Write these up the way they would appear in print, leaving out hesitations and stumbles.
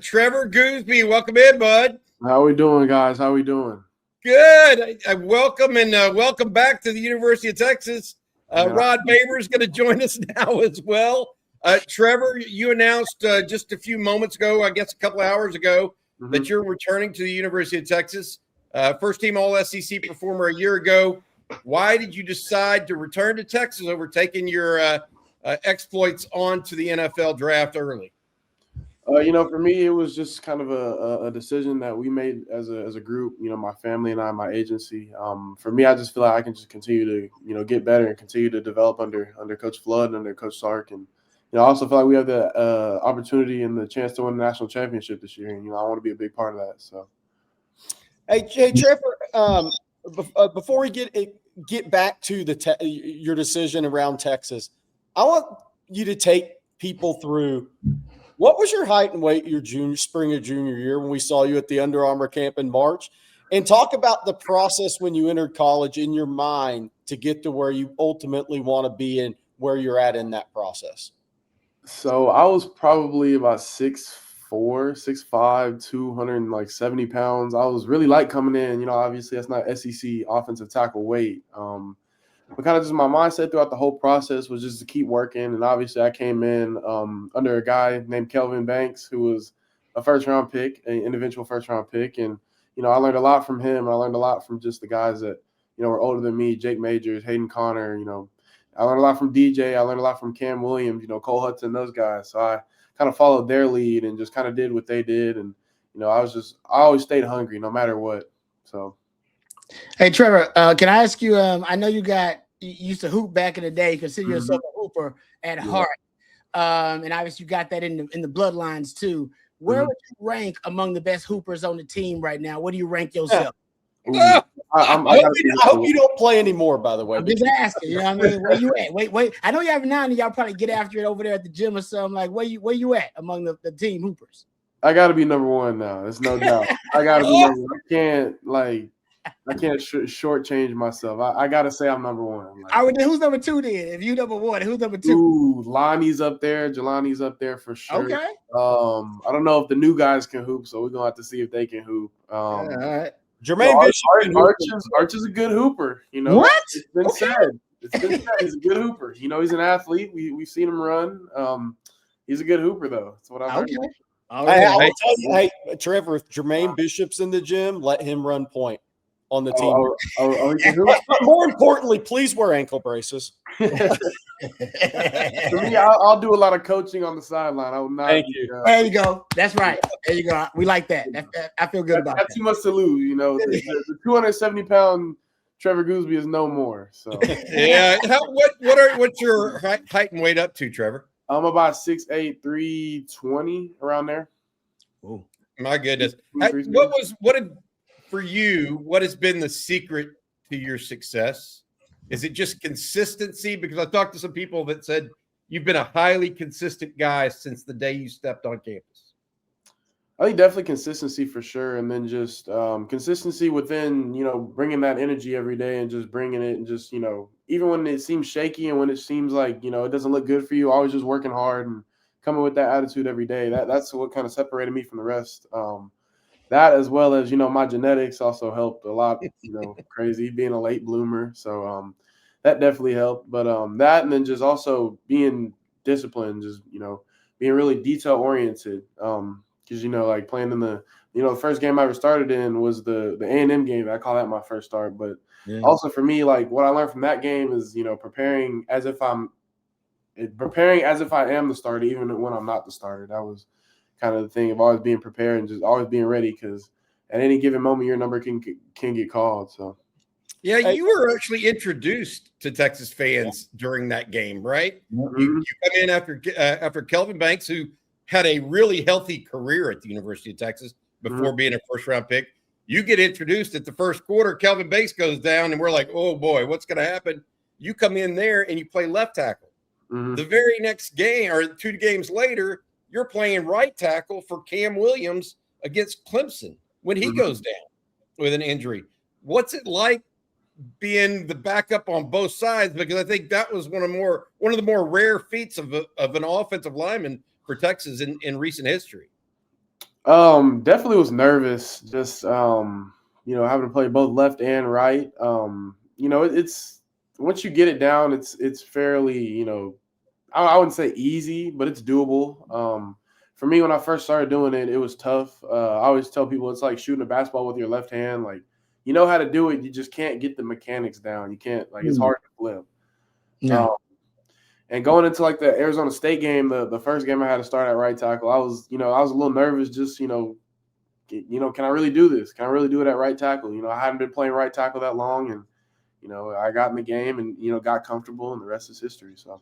Trevor Goosby, welcome in, bud. How we doing, guys? How we doing? Good. I welcome and welcome back to the University of Texas. Rod Baber is going to join us now as well. Trevor, you announced just a few moments ago, I guess a couple of hours ago, that you're returning to the University of Texas. First team All-SEC performer a year ago. Why did you decide to return to Texas over taking your exploits onto the NFL draft early? For me, it was just kind of a decision that we made as a group. My family and I, my agency. For me, I just feel like I can just continue to get better and continue to develop under Coach Flood and under Coach Sark, and I also feel like we have the opportunity and the chance to win the national championship this year, and I want to be a big part of that. So, hey Trevor, before we get back to your decision around Texas, I want you to take people through. What was your height and weight your spring of junior year when we saw you at the Under Armour camp in March? And talk about the process when you entered college in your mind to get to where you ultimately want to be and where you're at in that process. So I was probably about 6'4", 6'5", 270 pounds. I was really light coming in. Obviously that's not SEC offensive tackle weight. But kind of just my mindset throughout the whole process was just to keep working. And obviously I came in under a guy named Kelvin Banks, who was a first-round pick, an individual first-round pick. And, I learned a lot from him. I learned a lot from just the guys that, were older than me, Jake Majors, Hayden Connor. I learned a lot from DJ. I learned a lot from Cam Williams, Cole Hudson, those guys. So I kind of followed their lead and just kind of did what they did. And, I always stayed hungry no matter what. So. Hey, Trevor, can I ask you, I know you used to hoop back in the day, consider yourself a hooper at heart. And obviously you got that in the bloodlines too. Where would you rank among the best hoopers on the team right now? What do you rank yourself? I hope you don't play anymore, by the way. I'm just asking, you know what I mean? Where you at? Wait. I know you have 9 and y'all probably get after it over there at the gym or something. Like, where you at among the team hoopers? I got to be number one now. There's no doubt. I got to be number one. I can't shortchange myself. I got to say I'm number one. All right, then who's number 2 then? If you number 1, who's number 2? Ooh, Lonnie's up there. Jelani's up there for sure. Okay. I don't know if the new guys can hoop, so we're going to have to see if they can hoop. All right. Jermaine Bishop. Arch is a good hooper. What? It's been said. He's a good hooper. He's an athlete. We've seen him run. He's a good hooper, though. That's what I heard. Okay. I'll tell you, hey, Trevor, if Jermaine Bishop's in the gym, let him run point on the team. But more importantly, please wear ankle braces. For me, I'll do a lot of coaching on the sideline. I will not. Thank you. There you go. That's right. There you go. We like that. I feel good about that. That's too much to lose. The 270-pound Trevor Goosby is no more. So yeah. What's your height and weight up to, Trevor? I'm about 6'8", 320 around there. Oh my goodness! What has been the secret to your success? Is it just consistency? Because I talked to some people that said you've been a highly consistent guy since the day you stepped on campus. I think definitely consistency for sure. And then just consistency within, bringing that energy every day and just bringing it and just, even when it seems shaky and when it seems like, it doesn't look good for you, always just working hard and coming with that attitude every day. That's what kind of separated me from the rest. That as well as, my genetics also helped a lot, crazy being a late bloomer. So that definitely helped. But that and then just also being disciplined, just, being really detail oriented. Because, like playing in the first game I ever started in was the A&M game. I call that my first start. But also for me, like what I learned from that game is, preparing as if I am the starter, even when I'm not the starter. That was kind of the thing of always being prepared and just always being ready, because at any given moment your number can get called. So yeah, you were actually introduced to Texas fans during that game, right? Mm-hmm. You come in after Kelvin Banks, who had a really healthy career at the University of Texas before being a first-round pick. You get introduced at the first quarter. Kelvin Banks goes down, and we're like, oh, boy, what's going to happen? You come in there, and you play left tackle. Mm-hmm. The very next game, or 2 games later, you're playing right tackle for Cam Williams against Clemson when he goes down with an injury. What's it like being the backup on both sides? Because I think that was one of the more rare feats of an offensive lineman for Texas in recent history. Definitely was nervous. Just having to play both left and right. It's once you get it down, it's fairly, I wouldn't say easy, but it's doable. For me, when I first started doing it, it was tough. I always tell people it's like shooting a basketball with your left hand. Like, you know how to do it, you just can't get the mechanics down. You can't, like, it's hard to flip. No. And going into like the Arizona State game, the first game I had to start at right tackle, I was a little nervous. Just can I really do this? Can I really do it at right tackle? I hadn't been playing right tackle that long, and I got in the game and got comfortable, and the rest is history. So.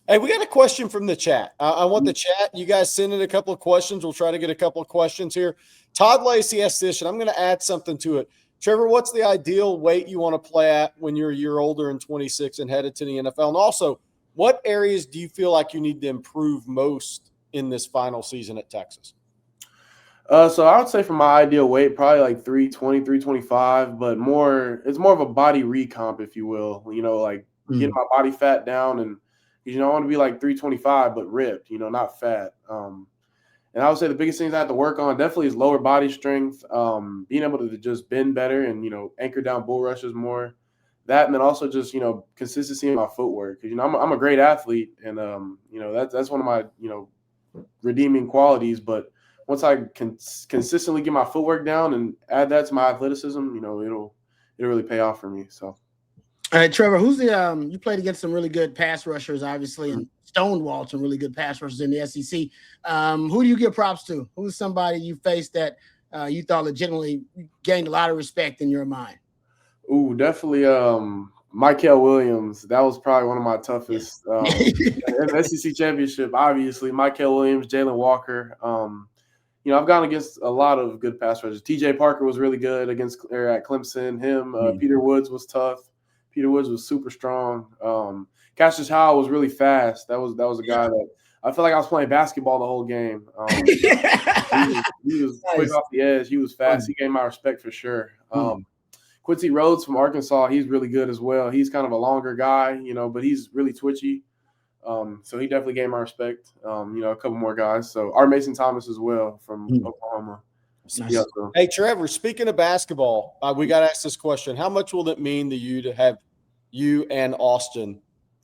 Hey, we got a question from the chat. I want the chat. You guys send in a couple of questions. We'll try to get a couple of questions here. Todd Lacey asked this, and I'm going to add something to it. Trevor, what's the ideal weight you want to play at when you're a year older and 26 and headed to the NFL? And also, what areas do you feel like you need to improve most in this final season at Texas? So I would say for my ideal weight, probably like 320, 325, but it's more of a body recomp, if you will. Getting my body fat down, and I want to be like 325, but ripped, not fat. And I would say the biggest things I have to work on definitely is lower body strength, being able to just bend better and, anchor down bull rushes more. That, and then also just, consistency in my footwork. Because, I'm a great athlete, and, that's one of my, redeeming qualities. But once I can consistently get my footwork down and add that to my athleticism, it'll really pay off for me. So. All right, Trevor, who's the you played against some really good pass rushers, obviously, and stonewalled some really good pass rushers in the SEC. Who do you give props to? Who's somebody you faced that you thought legitimately gained a lot of respect in your mind? Ooh, definitely Mykel Williams. That was probably one of my toughest in the SEC championship. Obviously, Mykel Williams, Jalen Walker. I've gone against a lot of good pass rushers. TJ Parker was really good at Clemson. Peter Woods was tough. Peter Woods was super strong. Cassius Howell was really fast. That was a guy that I felt like I was playing basketball the whole game. He was quick off the edge. He was fast. He gained my respect for sure. Quincy Rhodes from Arkansas, he's really good as well. He's kind of a longer guy, but he's really twitchy. So he definitely gained my respect. A couple more guys. So R. Mason Thomas as well from Oklahoma. Nice. Yeah, so. Hey, Trevor, speaking of basketball, we got to ask this question. How much will it mean to you to have you and Austin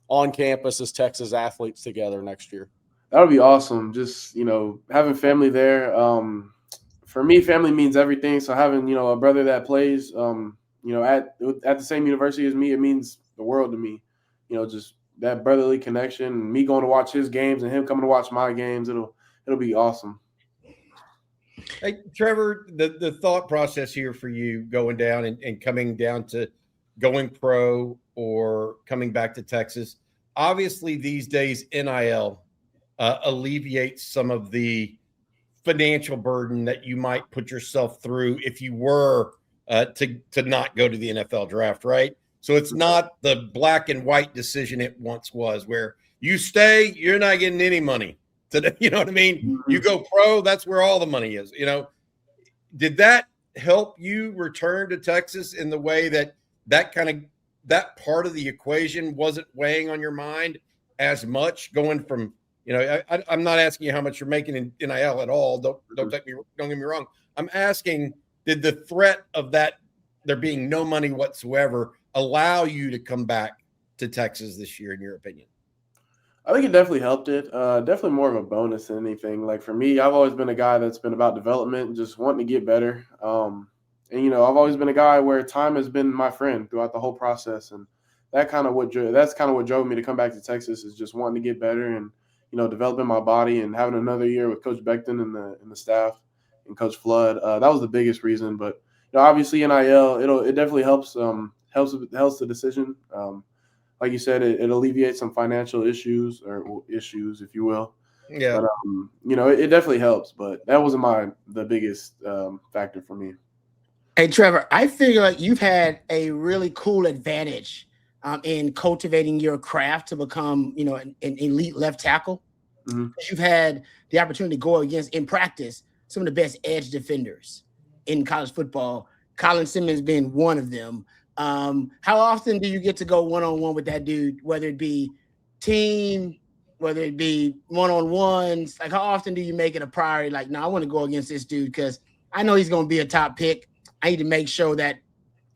on campus as Texas athletes together next year? That would be awesome. Just, having family there. For me, family means everything. So having, a brother that plays, at the same university as me, it means the world to me. Just that brotherly connection, me going to watch his games and him coming to watch my games, it'll be awesome. Hey, Trevor, the thought process here for you going down and coming down to going pro or coming back to Texas, obviously these days NIL alleviates some of the financial burden that you might put yourself through if you were to not go to the NFL draft, right? So it's not the black and white decision it once was, where you stay, you're not getting any money. You know what I mean? You go pro, that's where all the money is. Did that help you return to Texas in the way that part of the equation wasn't weighing on your mind as much, going from, I'm not asking you how much you're making in NIL at all. Don't get me wrong. I'm asking, did the threat of that there being no money whatsoever allow you to come back to Texas this year, in your opinion? I think it definitely helped it. Definitely more of a bonus than anything. Like for me, I've always been a guy that's been about development and just wanting to get better. And I've always been a guy where time has been my friend throughout the whole process. And that's kind of what drove me to come back to Texas, is just wanting to get better and, developing my body and having another year with Coach Becton and the staff and Coach Flood. That was the biggest reason. But obviously NIL, it definitely helps the decision. Like you said, it alleviates some financial issues, if you will. Yeah. But, it definitely helps. But that wasn't the biggest factor for me. Hey, Trevor, I feel like you've had a really cool advantage in cultivating your craft to become, an elite left tackle. Mm-hmm. You've had the opportunity to go against, in practice, some of the best edge defenders in college football, Colin Simmons being one of them. How often do you get to go one-on-one with that dude, whether it be team, whether it be one-on-ones? Like, how often do you make it a priority? Like, no, I want to go against this dude because I know he's going to be a top pick. I need to make sure that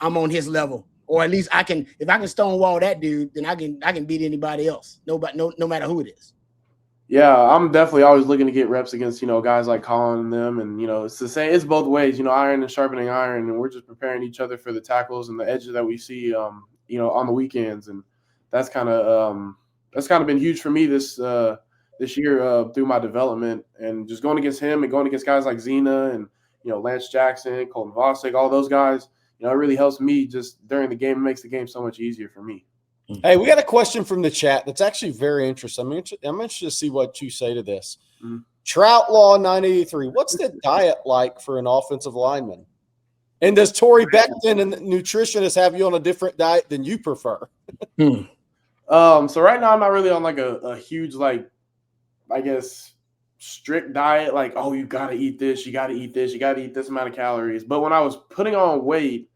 I'm on his level, or at least I can. If I can stonewall that dude, then I can beat anybody else. No matter who it is. Yeah, I'm definitely always looking to get reps against, guys like Colin and them. And, it's the same. It's both ways, iron and sharpening iron. And we're just preparing each other for the tackles and the edges that we see, on the weekends. And that's kind of been huge for me this year through my development, and just going against him and going against guys like Zena and, Lance Jackson, Colton Vosik, all those guys. It really helps me just during the game. It makes the game so much easier for me. Hey, we got a question from the chat that's actually very interesting. I'm interested to see what you say to this. Mm-hmm. Troutlaw 983. What's the diet like for an offensive lineman? And does Torrey Beckton and the nutritionist have you on a different diet than you prefer? So right now I'm not really on like a huge, like, I guess, strict diet. Like, oh, you got to eat this, you got to eat this, you got to eat this amount of calories. But when I was putting on weight,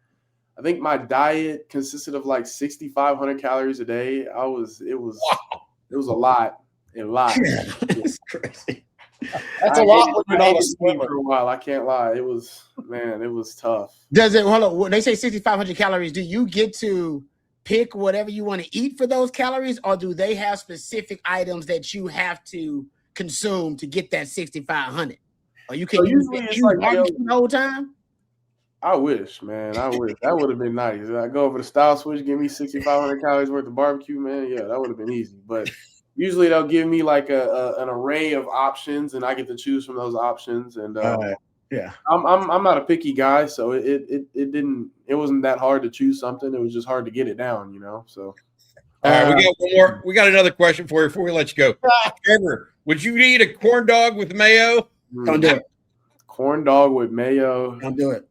I think my diet consisted of like 6,500 calories a day. It was a lot. That's crazy. That's a lot when you're not a swimmer. For a while. I can't lie. It was tough. Does it? Hold on. When they say 6,500 calories, do you get to pick whatever you want to eat for those calories, or do they have specific items that you have to consume to get that 6,500? Or you can use the whole time? I wish, man. I wish. That would have been nice. I go over to Style Switch, give me 6,500 calories worth of barbecue, man. Yeah, that would have been easy. But usually they'll give me like an array of options, and I get to choose from those options. And yeah, I'm not a picky guy, so it wasn't that hard to choose something. It was just hard to get it down, So. All right, we got one more. We got another question for you before we let you go. Trevor, would you eat a corn dog with mayo? Don't do it. Corn dog with mayo. Don't do it.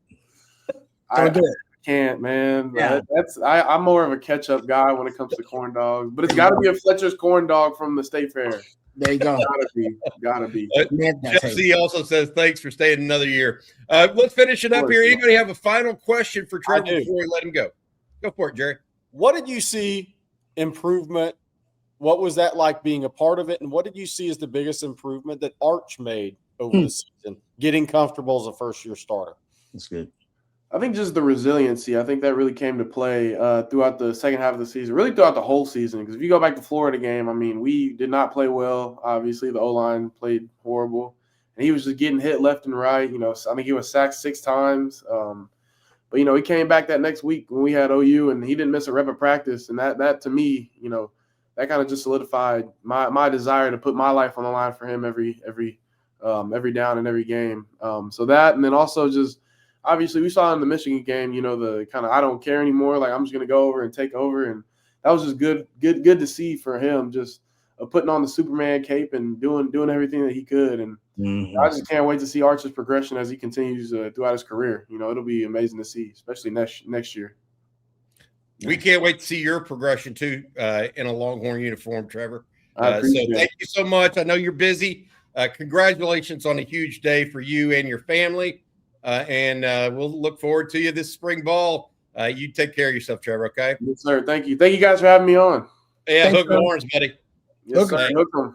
I can't, man. Yeah. I'm more of a ketchup guy when it comes to corn dogs, but it's got to be a Fletcher's corn dog from the State Fair. There you go. Gotta be. Jesse also says thanks for staying another year. Let's finish it up here. Anybody have a final question for Trevor before we let him go? Go for it, Jerry. What did you see improvement? What was that like being a part of it? And what did you see as the biggest improvement that Arch made over the season, getting comfortable as a first-year starter? That's good. I think just the resiliency. I think that really came to play throughout the second half of the season, really throughout the whole season. Because if you go back to Florida game, I mean, we did not play well. Obviously, the O-line played horrible. And he was just getting hit left and right. I think he was sacked 6 times. But, he came back that next week when we had OU, and he didn't miss a rep of practice. And that to me, that kind of just solidified my desire to put my life on the line for him every down and every game. So that, and then also just, obviously, we saw in the Michigan game, the kind of I don't care anymore. Like, I'm just going to go over and take over. And that was just good to see for him, just putting on the Superman cape and doing everything that he could. And I just can't wait to see Arch's progression as he continues throughout his career. It'll be amazing to see, especially next year. We can't wait to see your progression, too, in a Longhorn uniform, Trevor. So thank you so much. I know you're busy. Congratulations on a huge day for you and your family. And we'll look forward to you this spring ball. You take care of yourself, Trevor, okay? Yes, sir. Thank you. Thank you guys for having me on. Yeah, hook horns, buddy. Yes, sir. Hook 'em.